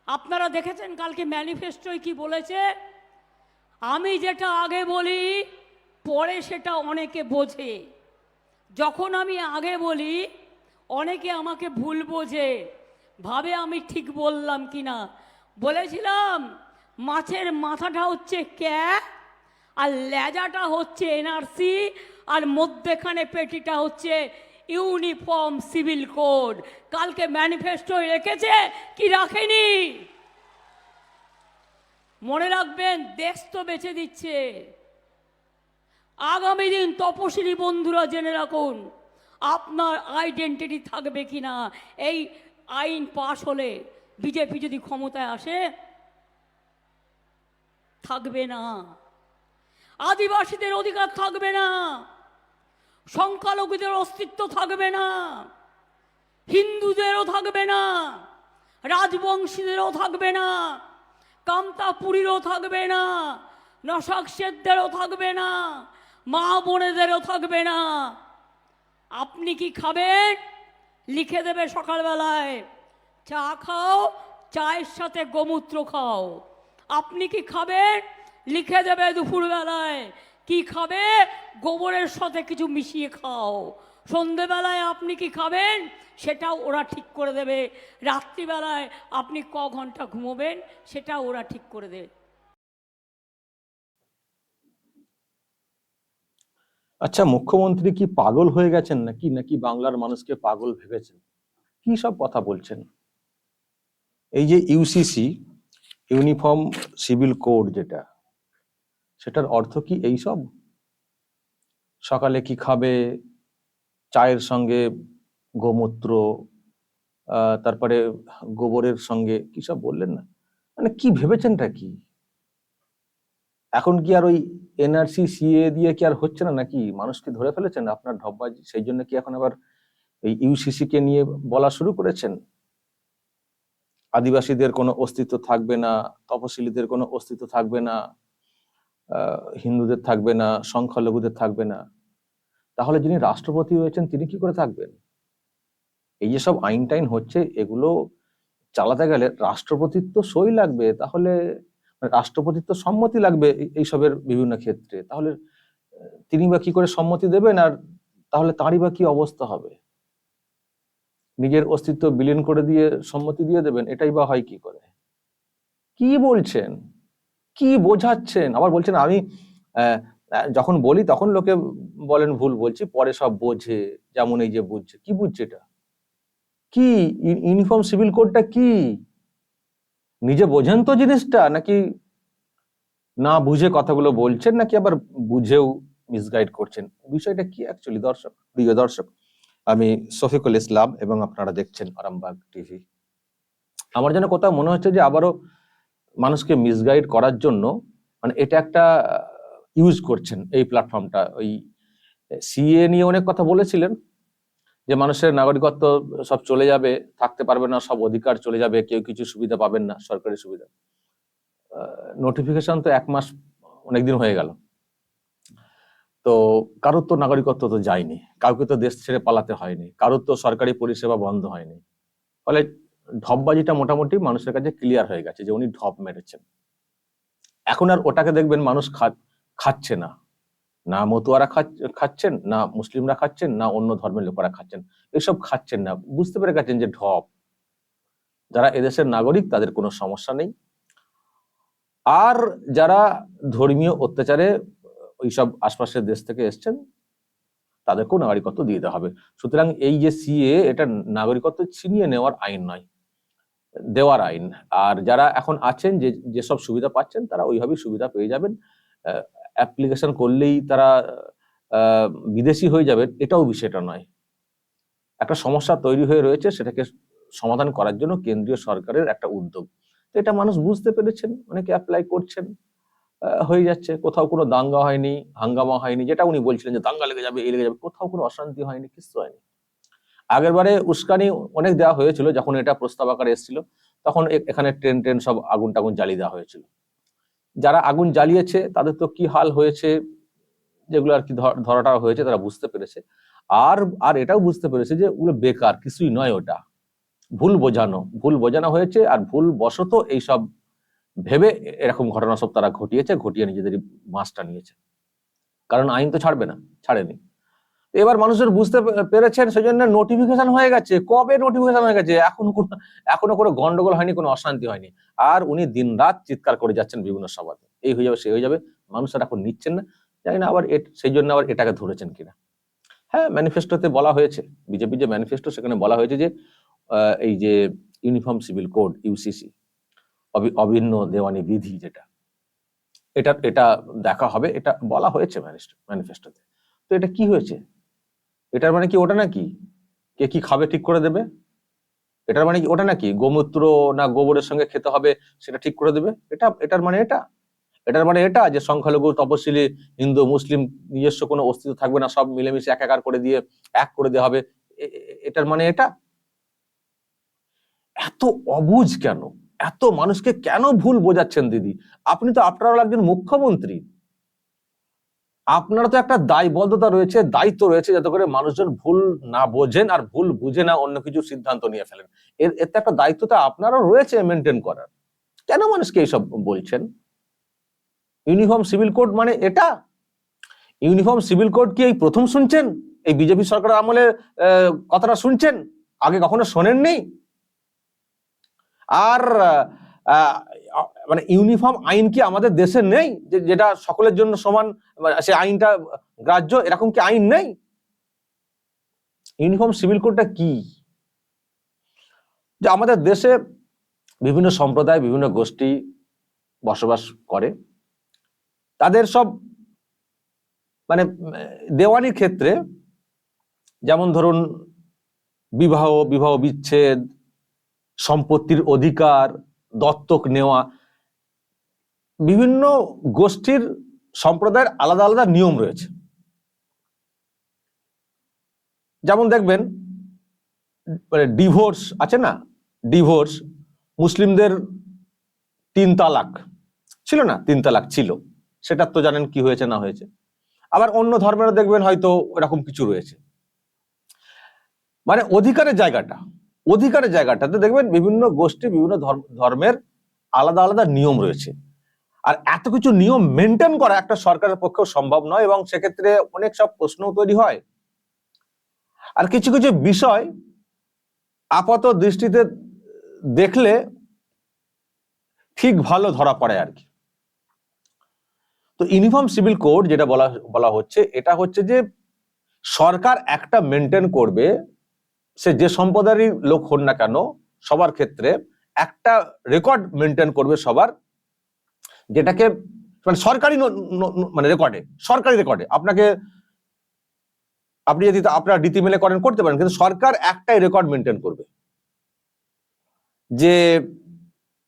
আপনারা দেখেছেন কালকে ম্যানিফেস্টোয় কি বলেছে? আমি যেটা আগে বলি পরে সেটা অনেকে বোঝে। যখন আমি আগে বলি অনেকে আমাকে ভুল বোঝে, ভাবে আমি ঠিক বললাম কি না। বলেছিলাম মাছের মাথাটা হচ্ছে ক্যাপ, আর লেজাটা হচ্ছে এনআরসি, আর মধ্যেখানে পেটিটা হচ্ছে ইউনিফর্ম সিভিল কোড। কালকে ম্যানিফেস্টোয় রেখেছে কি রাখেনি? মনে রাখবেন, দেশ তো বেঁচে দিচ্ছে। আগামী দিন তপশিলি বন্ধুরা জেনে রাখুন, আপনার আইডেন্টিটি থাকবে কিনা এই আইন পাশ হলে, বিজেপি যদি ক্ষমতায় আসে, থাকবে না। আদিবাসীদের অধিকার থাকবে না, সংখ্যালঘুদের অস্তিত্ব থাকবে না, হিন্দুদেরও থাকবে না, রাজবংশীদেরও থাকবে না, কামতাপুরীরও থাকবে না, নসাকশেদদেরও থাকবে না, মা বোনেদেরও থাকবে না। আপনি কি খাবেন? লিখে দেবে সকালবেলায়, চা খাও, চায়ের সাথে গোমূত্র খাও। আপনি কি খাবেন? লিখে দেবে দুপুরবেলায়, কি খাবে? গোবরের সাথে কিছু মিশিয়ে খাও। সন্ধেবেলায় আপনি কি খাবেন সেটাও ওরা ঠিক করে দেবে। রাত্রিবেলায় আপনি ক ঘন্টা ঘুমোবেন সেটাও ওরা ঠিক করে দেবে। আচ্ছা, মুখ্যমন্ত্রী কি পাগল হয়ে গেছেন নাকি নাকি বাংলার মানুষকে পাগল ভেবেছেন? কি সব কথা বলছেন? এই যে ইউসিসি, ইউনিফর্ম সিভিল কোড, সেটার অর্থ কি এই সব? সকালে কি খাবে, চায়ের সঙ্গে গোমূত্র, তারপরে গোবরের সঙ্গে কি সব বললেন না? মানে কি ভেবেছেনটা কি? এখন কি আর ওই এনআরসি সিএ দিয়ে কি আর হচ্ছে না নাকি? মানুষকে ধরে ফেলেছেন আপনার ঢপবাজি, সেই জন্য কি এখন আবার এই ইউসিসি কে নিয়ে বলা শুরু করেছেন? আদিবাসীদের কোনো অস্তিত্ব থাকবে না, তপশিলীদের কোনো অস্তিত্ব থাকবে না, হিন্দুদের থাকবে না, সংখ্যালঘুদের থাকবে না। তাহলে যিনি রাষ্ট্রপতি হয়েছেন তিনি কি করে থাকবেন? এই যে সব আইন টাইন হচ্ছে, এগুলো চালাতে গেলে রাষ্ট্রপতির তো সই লাগবে, তাহলে রাষ্ট্রপতির তো সম্মতি লাগবে এইসবের বিভিন্ন ক্ষেত্রে। তাহলে তিনি বা কি করে সম্মতি দেবেন? আর তাহলে তাঁরই বা কি অবস্থা হবে? নিজের অস্তিত্ব বিলীন করে দিয়ে সম্মতি দিয়ে দেবেন, এটাই বা হয় কি করে? কি বলছেন? কি বোঝাচ্ছেন? আবার বলছেন আমি যখন বলি তখন লোকে বলেন ভুল বলছি, পরে সব বোঝে। যেমন এই যে বুঝছে, কি বুঝছে? এটা কি? ইউনিফর্ম সিভিল কোডটা কি? নিজে বোঝেন তো জিনিসটা, নাকি না বুঝে কথাগুলো বলছেন, নাকি আবার বুঝেও মিসগাইড করছেন? বিষয়টা কি অ্যাকচুয়ালি? দর্শক, প্রিয় দর্শক, আমি শফিকুল ইসলাম এবং আপনারা দেখছেন আরামবাগ টিভি। আমার যেন কোথাও মনে হচ্ছে যে আবারও মানুষকে মিসগাইড করার জন্য মানে এটা একটা ইউজ করছেন এই প্ল্যাটফর্মটা। ওই সিএ নিয়ে অনেক কথা বলেছিলেন যে মানুষের নাগরিকত্ব সব চলে যাবে, থাকতে পারবে না, সব অধিকার চলে যাবে, কেউ কিছু সুবিধা পাবেন না, সরকারি সুবিধা। নোটিফিকেশন তো 1 মাস অনেকদিন হয়ে গেল, তো কারোর তো নাগরিকত্ব তো যায়নি, কাউকে তো দেশ ছেড়ে পালাতে হয়নি, কারোর তো সরকারি পরিষেবা বন্ধ হয়নি। ফলে ঢপবাজিটা মোটামুটি মানুষের কাছে ক্লিয়ার হয়ে গেছে যে উনি ঢপ মেরেছেন। এখন আর ওটাকে দেখবেন মানুষ খাচ্ছে না, না মতুয়ারা খাচ্ছেন, না মুসলিমরা খাচ্ছেন, না অন্য ধর্মের লোকেরা খাচ্ছেন, এসব খাচ্ছেন না। বুঝতে পেরে গেছেন যে ঢপ। যারা এদেশের নাগরিক তাদের কোনো সমস্যা নেই, আর যারা ধর্মীয় অত্যাচারে ওইসব আশপাশের দেশ থেকে এসছেন তাদেরকেও নাগরিকত্ব দিয়ে দেওয়া হবে। সুতরাং এই যে সিএ, এটা নাগরিকত্ব ছিনিয়ে নেওয়ার আইন নয়, দেওয়ার আইন। আর যারা এখন আছেন, যেসব সুবিধা পাচ্ছেন, তারা ওইভাবেই সুবিধা পেয়ে যাবেন। অ্যাপ্লিকেশন করলেই তারা বিদেশি হয়ে যাবেন, এটাও বিষয়টা নয়। একটা সমস্যা তৈরি হয়ে রয়েছে, সেটাকে সমাধান করার জন্য কেন্দ্রীয় সরকারের একটা উদ্যোগ। তো এটা মানুষ বুঝতে পেরেছেন, অনেকে অ্যাপ্লাই করছেন, হয়ে যাচ্ছে। কোথাও কোনো দাঙ্গা হয়নি, হাঙ্গামা হয়নি, যেটা উনি বলছিলেন যে দাঙ্গা লেগে যাবে, এই লেগে যাবে, কোথাও কোনো অশান্তি হয়নি, কিছু হয়নি। আগের বারে উস্কানি অনেক দেওয়া হয়েছিল, যখন এটা প্রস্তাব আকারে এসেছিল, তখন এখানে ট্রেন সব আগুন টাগুন জ্বালিয়ে দেওয়া হয়েছিল। যারা আগুন জ্বালিয়েছে তাদের তো কি হাল হয়েছে, যেগুলো আর কি ধরাটা হয়েছে, তারা বুঝতে পেরেছে। আর আর এটাও বুঝতে পেরেছে যে ওগুলো বেকার, কিছুই নয় ওটা। ভুল বোঝানো হয়েছে, আর ভুল বশত এইসব ভেবে এরকম ঘটনা সব তারা ঘটিয়ে নিজেদেরই মাসটা নিয়েছে। কারণ আইন তো ছাড়েনি। এবার মানুষের বুঝতে পেরেছেন, সেই জন্য নোটিফিকেশন হয়ে গেছে। কবে নোটিফিকেশন হয়ে গেছে? এখনো কোনো গন্ডগোল হয়নি, কোনো অশান্তি হয়নি। আর উনি দিনরাত চিৎকার করে যাচ্ছেন বিভিন্ন সভাতে, এই হয়ে যাবে, সে হয়ে যাবে। মানুষের এখন নিচ্ছেন না, জানি না আবার সেই জন্য আবার এটাকে ধরেছেন কিনা। হ্যাঁ, ম্যানিফেস্টোতে বলা হয়েছে, বিজেপি যে ম্যানিফেস্টো, সেখানে বলা হয়েছে যে এই যে ইউনিফর্ম সিভিল কোড, ইউসিসি, অভিন্ন দেওয়ানি বিধি, যেটা এটা দেখা হবে, এটা বলা হয়েছে ম্যানিফেস্টোতে। তো এটা কি হয়েছে? এটার মানে কি ওটা নাকি কে কি খাবে ঠিক করে দেবে? এটার মানে কি ওটা নাকি গোমূত্র না গোবরের সঙ্গে খেতে হবে সেটা ঠিক করে দেবে? এটার মানে এটার মানে এটা যে সংখ্যালঘু, তপশিলি, হিন্দু, মুসলিম নিজস্ব কোনো অস্তিত্ব থাকবে না, সব মিলেমিশে একাকার করে দিয়ে এক করে দেওয়া হবে? এটার মানে এটা? এত অবুঝ কেন? এত মানুষকে কেন ভুল বোঝাচ্ছেন দিদি? আপনি তো আপনার একজন মুখ্যমন্ত্রী, আপনার তো একটা দায়বদ্ধতা রয়েছে, দায়িত্ব রয়েছে, যাতে করে মানুষজন ভুল না বোঝেন, আর ভুল বুঝে না অন্য কিছু সিদ্ধান্ত নিয়ে ফেলেন। এতে একটা দায়িত্ব তো আপনারও রয়েছে মেনটেন করার। কেন মানুষকে এইসব বলছেন? ইউনিফর্ম সিভিল কোড মানে এটা? ইউনিফর্ম সিভিল কোড কি এই প্রথম শুনছেন? এই বিজেপি সরকারের আমলে কথাটা শুনছেন? আগে কখনো শোনেননি? আর মানে ইউনিফর্ম আইন কি আমাদের দেশে নেই, যেটা সকলের জন্য সমান, সে আইনটা গ্রাহ্য, এরকম কি আইন নেই? ইউনিফর্ম সিভিল কোডটা কি? যে আমাদের দেশে বিভিন্ন সম্প্রদায়, বিভিন্ন গোষ্ঠী বসবাস করে, তাদের সব মানে দেওয়ানির ক্ষেত্রে, যেমন ধরুন বিবাহ বিচ্ছেদ, সম্পত্তির অধিকার, দত্তক নেওয়া, বিভিন্ন গোষ্ঠীর সম্প্রদায়ের আলাদা আলাদা নিয়ম রয়েছে। যেমন দেখবেন মানে ডিভোর্স আছে না, ডিভোর্স মুসলিমদের 3 তালাক ছিল না, 3 তালাক ছিল, সেটা তো জানেন কি হয়েছে না হয়েছে। আবার অন্য ধর্মেরও দেখবেন হয়তো এরকম কিছু রয়েছে। মানে অধিকারের জায়গাটাতে দেখবেন বিভিন্ন গোষ্ঠী, বিভিন্ন ধর্মের আলাদা আলাদা নিয়ম রয়েছে। আর এত কিছু নিয়ম মেনটেন করা একটা সরকারের পক্ষেও সম্ভব নয়, এবং সেক্ষেত্রে অনেক সব প্রশ্ন তৈরি হয়। আর কিছু কিছু বিষয় আপাত দৃষ্টিতে দেখলে ঠিক ভালো ধরা পড়ে আর কি। তো ইউনিফর্ম সিভিল কোড যেটা বলা হচ্ছে, এটা হচ্ছে যে সরকার একটা মেনটেন করবে, সে যে সম্প্রদায়েরই লোক হন না কেন, সবার ক্ষেত্রে একটা রেকর্ড মেনটেন করবে সবার, যেটাকে মানে সরকারি মানে সরকারি রেকর্ডে আপনি যদি আপনার রীতি মেনে করতে পারেন, কিন্তু সরকার একটাই রেকর্ড মেনটেন করবে যে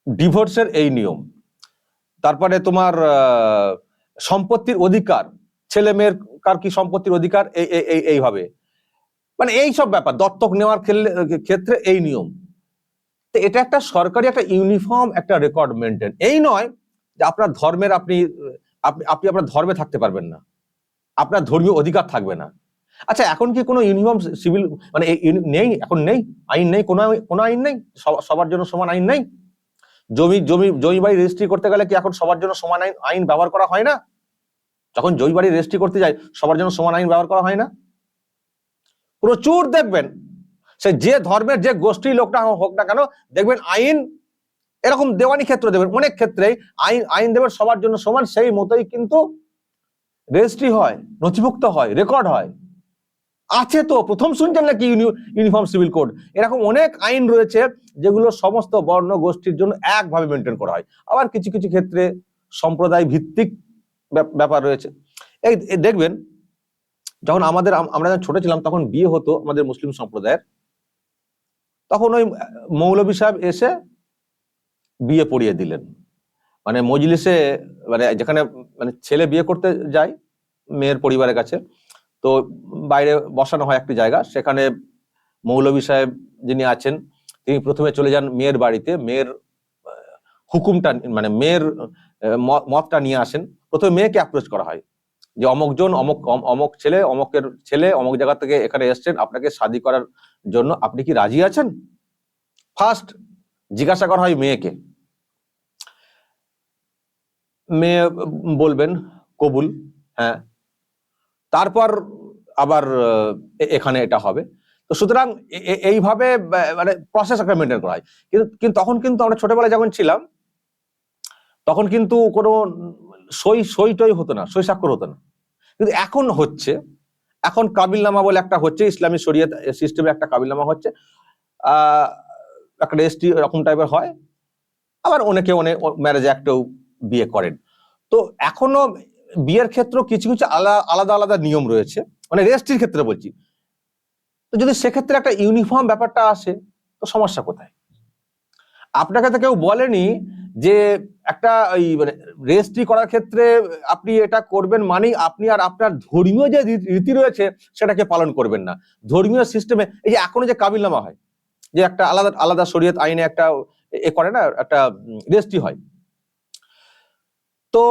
ডিভোর্সের এই নিয়ম, তারপরে তোমার সম্পত্তির অধিকার, ছেলে মেয়ের কার কি সম্পত্তির অধিকার, এইভাবে, মানে এই সব ব্যাপার, দত্তক নেওয়ার ক্ষেত্রে এই নিয়ম। তো এটা একটা সরকারি একটা ইউনিফর্ম একটা রেকর্ড মেনটেন। এই নয় যে আপনার ধর্মের আপনি আপনার ধর্মে থাকতে পারবেন না, আপনার ধর্মীয় অধিকার থাকবে না। আচ্ছা, এখন কি কোনো ইউনিফর্ম সিভিল মানে নেই? এখন নেই, আইন নেই, কোনো আইন নেই, সবার জন্য সমান আইন নেই? জমি বাড়ি রেজিস্ট্রি করতে গেলে কি এখন সবার জন্য সমান আইন ব্যবহার করা হয় না? যখন জমি বাড়ি রেজিস্ট্রি করতে যায়, সবার জন্য সমান আইন ব্যবহার করা হয় না? প্রচুর দেখবেন, সে যে ধর্মের যে গোষ্ঠীর লোকটা হোক না কেন, দেখবেন আইন এরকম দেওয়ানি ক্ষেত্রে দেবেন, অনেক ক্ষেত্রেই আইন দেবেন সবার জন্য সমান, সেই মতোই কিন্তু রেজিস্ট্রি হয়, নথিভুক্ত হয়, রেকর্ড হয়। আছে তো, প্রথম শুনছেন নাকি ইউনিফর্ম সিভিল কোড? এরকম অনেক আইন রয়েছে যেগুলো সমস্ত বর্ণ গোষ্ঠীর জন্য একভাবে মেনটেন করা হয়। আবার কিছু কিছু ক্ষেত্রে সম্প্রদায় ভিত্তিক ব্যাপার রয়েছে। এই দেখবেন, যখন আমরা যখন ছোট ছিলাম, তখন বিয়ে হতো আমাদের মুসলিম সম্প্রদায়ের, তখন ওই মৌলভী সাহেব এসে বিয়ে পড়িয়ে দিলেন। মানে মজলিসে, মানে যেখানে মানে ছেলে বিয়ে করতে যায় মেয়ের পরিবারের কাছে, তো বাইরে বসানো হয় একটি জায়গা, সেখানে মৌলভী সাহেব যিনি আছেন, তিনি প্রথমে চলে যান মেয়ের বাড়িতে, মেয়ের হুকুমটা মানে মেয়ের মতটা নিয়ে আসেন। প্রথমে মেয়েকে অ্যাপ্রোচ করা হয় যে অমুকজন, অমুক ছেলে, অমুক জায়গা থেকে এখানে এসছেন, আপনাকে শাদী করার জন্য আপনি কি রাজি আছেন? ফার্স্ট জিজ্ঞাসা করা হয় মেয়েকে, মেয়ে বলবেন কবুল, হ্যাঁ, তারপর আবার এখানে এটা হবে। তো সুতরাং এইভাবে মানে প্রসেস একটা মেনটেন করা হয়। কিন্তু তখন কিন্তু আমরা ছোটবেলায় যখন ছিলাম তখন কিন্তু কোনো সই টই হতো না, সই স্বাক্ষর হতো না। কিন্তু এখন হচ্ছে, এখন কাবিলনামা বলে একটা হচ্ছে, ইসলামী শরিয়ত সিস্টেমে একটা কাবিলনামা হচ্ছে, একটা রেজিস্ট্রি এরকম টাইপের হয়। আবার অনেকে অনেক ম্যারেজ অ্যাক্টেও বিয়ে করেন। তো এখনো বিয়ের ক্ষেত্রে কিছু কিছু আলাদা আলাদা নিয়ম রয়েছে, মানে রেজিস্ট্রির ক্ষেত্রে বলছি। তো যদি সেক্ষেত্রে একটা ইউনিফর্ম ব্যাপারটা আসে তো সমস্যা কোথায়? আপনাকে তো কেউ বলেনি যে একটা ওই মানে রেজিস্ট্রি করার ক্ষেত্রে আপনি এটা করবেন মানেই আপনি আর আপনার ধর্মীয় যে রীতি রয়েছে সেটাকে পালন করবেন না। ধর্মীয় সিস্টেমে এই যে এখনো যে কাবিলনামা হয়, যে একটা আলাদা আলাদা শরীয়ত আইনে একটা করে না, একটা রেজিস্ট্রি হয়, তো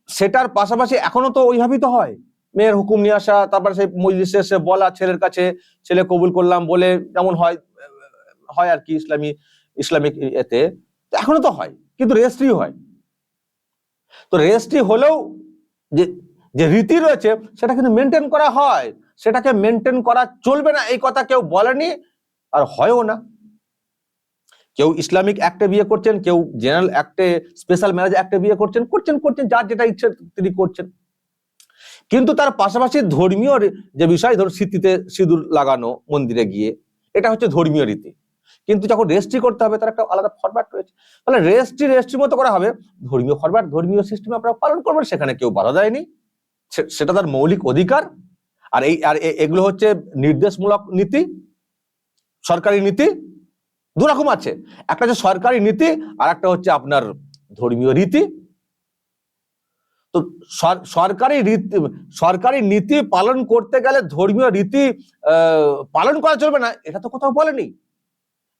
সেটার পাশাপাশি এখনো তো ওইভাবেই তো হয়। মেয়ের হুকুম নিয়ে আসা, তারপর সেই মজলিসে এসে বলা ছেলের কাছে, ছেলে কবুল করলাম বলে, যেমন হয় আর কি ইসলামিক এতে এখনো তো হয়, কিন্তু রেজিস্ট্রি হয়। তো রেজিস্ট্রি হলেও যে যে রীতি রয়েছে সেটা কিন্তু মেনটেন করা হয়, সেটাকে মেনটেন করা চলবে না এই কথা কেউ বলেনি, আর হয়ও না। কেউ ইসলামিক অ্যাক্টে বিয়ে করছেন, কেউ জেনারেল অ্যাক্টে, স্পেশাল ম্যারেজ অ্যাক্টে বিয়ে করছেন, যার যেটা ইচ্ছে তিনি করছেন। কিন্তু তার পাশাপাশি ধর্মীয় যে বিষয়, ধরুন স্মৃতিতে সিঁদুর লাগানো মন্দিরে গিয়ে, এটা হচ্ছে ধর্মীয় রীতি। কিন্তু যখন রেজিস্ট্রি করতে হবে তার একটা আলাদা ফরম্যাট রয়েছে। তাহলে রেজিস্ট্রি মতো করা হবে, ধর্মীয় ফরম্যাট, ধর্মীয় সিস্টেম আপনারা পালন করবেন, সেখানে কেউ বাধা দেয়নি, সেটা তার মৌলিক অধিকার। আর এগুলো হচ্ছে নির্দেশমূলক নীতি, সরকারি নীতি, দুরকম আছে। একটা হচ্ছে সরকারি নীতি, আর একটা হচ্ছে আপনার ধর্মীয় রীতি। তো সরকারি নীতি পালন করতে গেলে ধর্মীয় রীতি পালন করা চলবে না, এটা তো কোথাও বলেনি।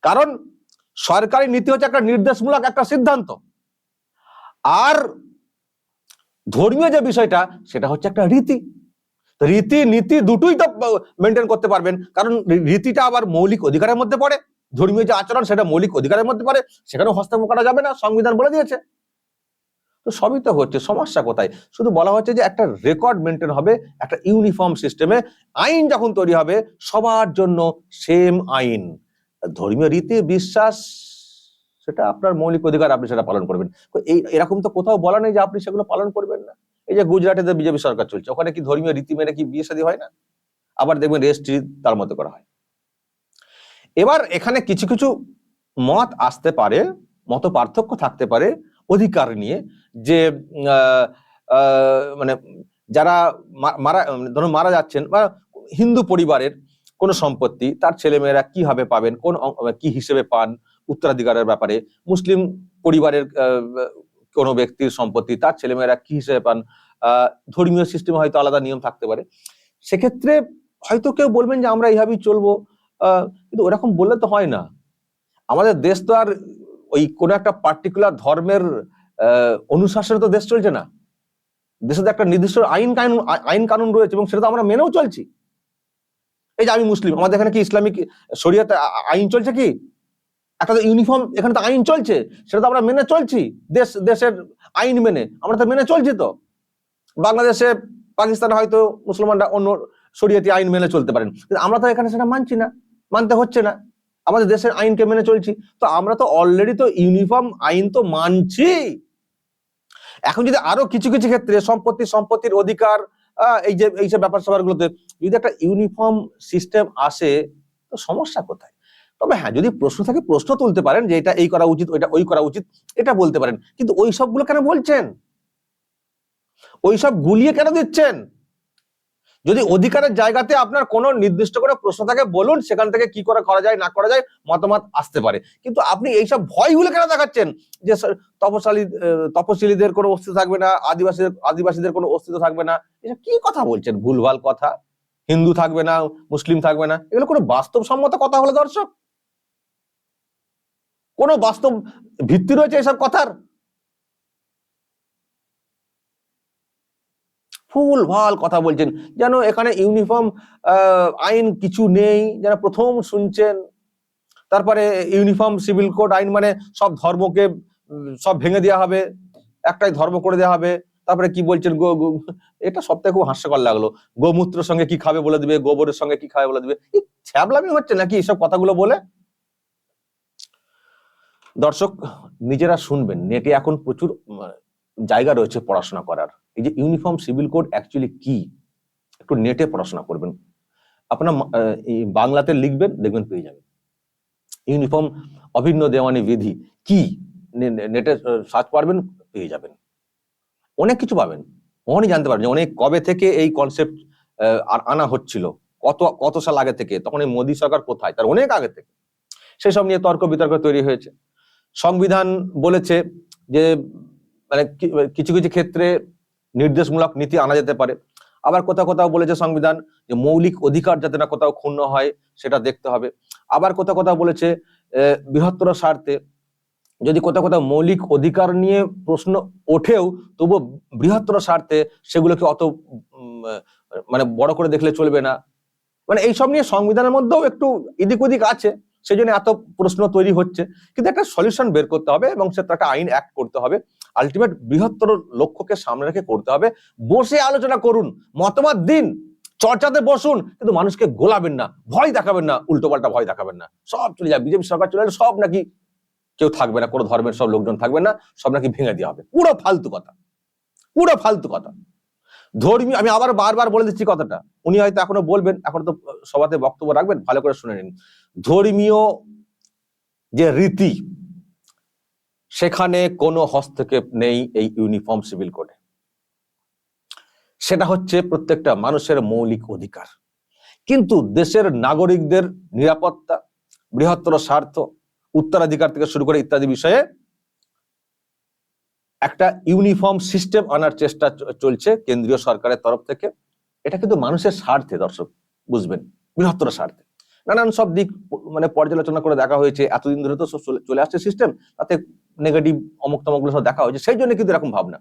কারণ সরকারি নীতি হচ্ছে একটা নির্দেশমূলক একটা সিদ্ধান্ত, আর ধর্মীয় যে বিষয়টা সেটা হচ্ছে একটা রীতি। রীতি নীতি দুটোই তো মেনটেন করতে পারবেন, কারণ রীতিটা আবার মৌলিক অধিকারের মধ্যে পড়ে, ধর্মীয় যে আচরণ সেটা মৌলিক অধিকারের মধ্যে পড়ে, সেখানেও হস্তক্ষেপ করা যাবে না, সংবিধান বলে দিয়েছে। তো সবই তো হচ্ছে, সমস্যা কোথায়? শুধু বলা হচ্ছে যে একটা রেকর্ড মেনটেন হবে, একটা ইউনিফর্ম সিস্টেমে আইন যখন তৈরি হবে সবার জন্য সেম আইন। ধর্মীয় রীতি বিশ্বাস সেটা আপনার মৌলিক অধিকার, আপনি সেটা পালন করবেন। এরকম তো কোথাও বলা নেই যে আপনি সেগুলো পালন করবেন না। এই যে গুজরাটে বিজেপি সরকার চলছে, ওখানে কি ধর্মীয় রীতি মেনে কি বিয়ে শাদী হয় না? আবার দেখবেন রেজিস্ট্রি তার মতো করা হয়। এবার এখানে কিছু কিছু মত আসতে পারে, মত পার্থক্য থাকতে পারে অধিকার নিয়ে, যে মানে যারা ধরুন মারা যাচ্ছেন বা হিন্দু পরিবারের কোন সম্পত্তি তার ছেলেমেয়েরা কিভাবে পাবেন, কি হিসেবে পান উত্তরাধিকারের ব্যাপারে, মুসলিম পরিবারের কোনো ব্যক্তির সম্পত্তি তার ছেলেমেয়েরা কি হিসেবে পান, ধর্মীয় সিস্টেমে হয়তো আলাদা নিয়ম থাকতে পারে। সেক্ষেত্রে হয়তো কেউ বলবেন যে আমরা এইভাবেই চলবো, কিন্তু ওরকম বললে তো হয় না। আমাদের দেশ তো আর ওই কোন একটা পার্টিকুলার ধর্মের অনুশাসনে তো দেশ চলছে না। দেশে তো একটা নির্দিষ্ট আইন কানুন রয়েছে এবং সেটা তো আমরা মেনেও চলছি। এই যে আমি মুসলিম, আমাদের এখানে কি ইসলামিক শরিয়তে আইন চলছে? কি একটা তো ইউনিফর্ম এখানে তো আইন চলছে, সেটা তো আমরা মেনে চলছি। দেশের আইন মেনে আমরা তো মেনে চলছি। তো বাংলাদেশে, পাকিস্তানে হয়তো মুসলমানরা অন্য শরিয়তি আইন মেনে চলতে পারেন, কিন্তু আমরা তো এখানে সেটা মানছি না, মানতে হচ্ছে না, আমাদের দেশের আইনকে মেনে চলছি। তো আমরা তো অলরেডি তো ইউনিফর্ম আইন তো মানছি। এখন যদি আরো কিছু কিছু ক্ষেত্রে সম্পত্তির অধিকার, এইসব ব্যাপার স্যাপারগুলোতে যদি একটা ইউনিফর্ম সিস্টেম আসে তো সমস্যা কোথায়? তবে হ্যাঁ, যদি প্রশ্ন থাকে প্রশ্ন তুলতে পারেন যে এটা এই করা উচিত, ওইটা ওই করা উচিত, এটা বলতে পারেন। কিন্তু ওই সবগুলো কেন বলছেন? ওইসব গুলিয়ে কেন দিচ্ছেন? যদি অধিকারের জায়গাতে আপনার কোনো নির্দিষ্ট করে প্রশ্ন থাকে বলুন, সেখান থেকে কি করে করা যায় না করা যায় মতামত আসতে পারে। কিন্তু আপনি এইসব ভয়গুলো কেন দেখাচ্ছেন যে তপশিলীদের কোনো অস্তিত্ব থাকবে না, আদিবাসীদের কোনো অস্তিত্ব থাকবে না? এসব কি কথা বলছেন? ভুলভাল কথা। হিন্দু থাকবে না, মুসলিম থাকবে না, এগুলো কোনো বাস্তবসম্মত কথা হলো দর্শক? কোনো বাস্তব ভিত্তি রয়েছে এসব কথার? ভুলভাল কথা বলছেন, যেন এখানে ইউনিফর্ম আইন কিছু নেই, যেন প্রথম শুনছেন। তারপরে ইউনিফর্ম সিভিল কোড আইন মানে সব ধর্মকে সব ভেঙে দেওয়া হবে, একটাই ধর্ম করে দেওয়া হবে। তারপরে কি বলছেন এটা সবথেকে খুব হাস্যকর লাগলো, গোমূত্রের সঙ্গে কি খাবে বলে দিবে, গোবরের সঙ্গে কি খাবে বলে দিবে। ছ্যাবলামি হচ্ছে নাকি এসব কথাগুলো বলে? দর্শক নিজেরা শুনবেন, নেটে এখন প্রচুর জায়গা রয়েছে পড়াশোনা করার। এই যে ইউনিফর্ম সিভিল কোড অ্যাকচুয়ালি কি, একটু নেটে পড়াশোনা করবেন। আপনার বাংলাতে লিখবেন, দেখবেন পেয়ে যাবেন। ইউনিফর্ম অভিন্ন দেওয়ানি বিধি কি, নেটে সার্চ পারবেন, পেয়ে যাবেন। অনেক কিছু পাবেন, তখনই জানতে পারবেন অনেক কবে থেকে এই কনসেপ্ট আনা হচ্ছিল, কত সাল আগে থেকে, তখন এই মোদী সরকার কোথায়, তার অনেক আগে থেকে সেসব নিয়ে তর্ক বিতর্ক তৈরি হয়েছে। সংবিধান বলেছে যে মানে কিছু কিছু ক্ষেত্রে নির্দেশমূলক নীতি আনা যেতে পারে, আবার কোথাও বলেছে সংবিধান যে মৌলিক অধিকার যাতে না কোথাও ক্ষুণ্ণ হয় সেটা দেখতে হবে। আবার কোথাও বলেছে বৃহত্তর স্বার্থে যদি কোথাও মৌলিক অধিকার নিয়ে প্রশ্ন ওঠেও তবু বৃহত্তর স্বার্থে সেগুলোকে অত মানে বড় করে দেখলে চলবে না। মানে এইসব নিয়ে সংবিধানের মধ্যেও একটু এদিক ওদিক আছে, সেই জন্য এত প্রশ্ন তৈরি হচ্ছে। কিন্তু একটা সলিউশন বের করতে হবে এবং সেটাকে আইন অ্যাক্ট করতে হবে। আলটিমেট বৃহত্তর লক্ষ্যকে সামনে রেখে করতে হবে। বসে আলোচনা করুন, মতামত দিন, চর্চাতে বসুন, কিন্তু মানুষকে গোলাবেন না, ভয় দেখাবেন না, উল্টোপাল্টা ভয় দেখাবেন না। সব চলে যাবে, বিজেপি সরকার চলে গেলে সব নাকি কেউ থাকবে না, কোনো ধর্মের সব লোকজন থাকবে না, সব নাকি ভেঙে দেওয়া হবে। পুরো ফালতু কথা, পুরো ফালতু কথা। ধর্মীয়, আমি আবার বারবার বলে দিচ্ছি কথাটা, উনি হয়তো এখনো বলবেন, এখন তো সভাতে বক্তব্য রাখবেন, ভালো করে শুনে নিন। ধর্মীয় যে রীতি সেখানে কোনো হস্তক্ষেপ নেই এই ইউনিফর্ম সিভিল কোডে। সেটা হচ্ছে প্রত্যেকটা মানুষের মৌলিক অধিকার। কিন্তু দেশের নাগরিকদের নিরাপত্তা, বৃহত্তর স্বার্থ, উত্তরাধিকার থেকে শুরু করে ইত্যাদি বিষয়ে একটা ইউনিফর্ম সিস্টেম আনার চেষ্টা চলছে কেন্দ্রীয় সরকারের তরফ থেকে। এটা কিন্তু মানুষের স্বার্থে, দর্শক বুঝবেন, বৃহত্তর স্বার্থে। নানান সব দিক মানে পর্যালোচনা করে দেখা হয়েছে, এতদিন ধরে তো চলে আসছে সিস্টেম, তাতে নেগেটিভ অমুক তমকগুলো সব দেখা হয়েছে, সেই জন্য কিন্তু এরকম ভাবনা।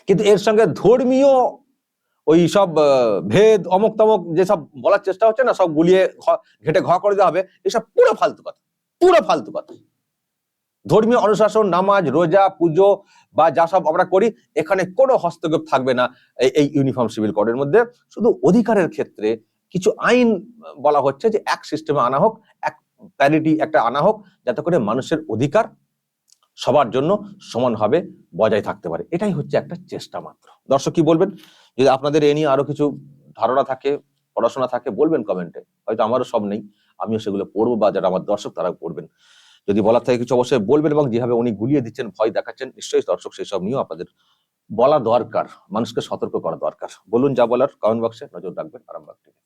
কিন্তু এর সঙ্গে ধর্মীয় ওই সব ভেদ অমুক তমক যেসব বলার চেষ্টা হচ্ছে না, সব গুলিয়ে ঘেটে ঘ করে দেওয়া হবে, এসব পুরো ফালতু কথা, পুরো ফালতু কথা। ধর্মীয় অনুশাসন, নামাজ, রোজা, পুজো বা যা সব আমরা করি, এখানে কোনো হস্তক্ষেপ থাকবে না এই ইউনিফর্ম সিভিল কোডের মধ্যে। শুধু অধিকারের ক্ষেত্রে কিছু আইন বলা হচ্ছে যে এক সিস্টেমে আনা হোক, এক প্যারিটি একটা আনা হোক, যাতে করে মানুষের অধিকার সবার জন্য সমানভাবে বজায় থাকতে পারে। এটাই হচ্ছে একটা চেষ্টা মাত্র। দর্শক কি বলবেন? যদি আপনাদের এ নিয়ে আরো কিছু ধারণা থাকে, পড়াশোনা থাকে, বলবেন কমেন্টে। হয়তো আমারও সব নেই, আমিও সেগুলো পড়বো, বা যারা আমার দর্শক তারা পড়বেন। যদি বলার থাকে কিছু অবশ্যই বলবেন, এবং যেভাবে উনি গুলিয়ে দিচ্ছেন, ভয় দেখাচ্ছেন, নিশ্চয়ই দর্শক সেই সব নিয়েও আপনাদের বলা দরকার, মানুষকে সতর্ক করা দরকার। বলুন যা বলার, কমেন্ট বক্সে নজর রাখবেন আরামবাগ টিভি।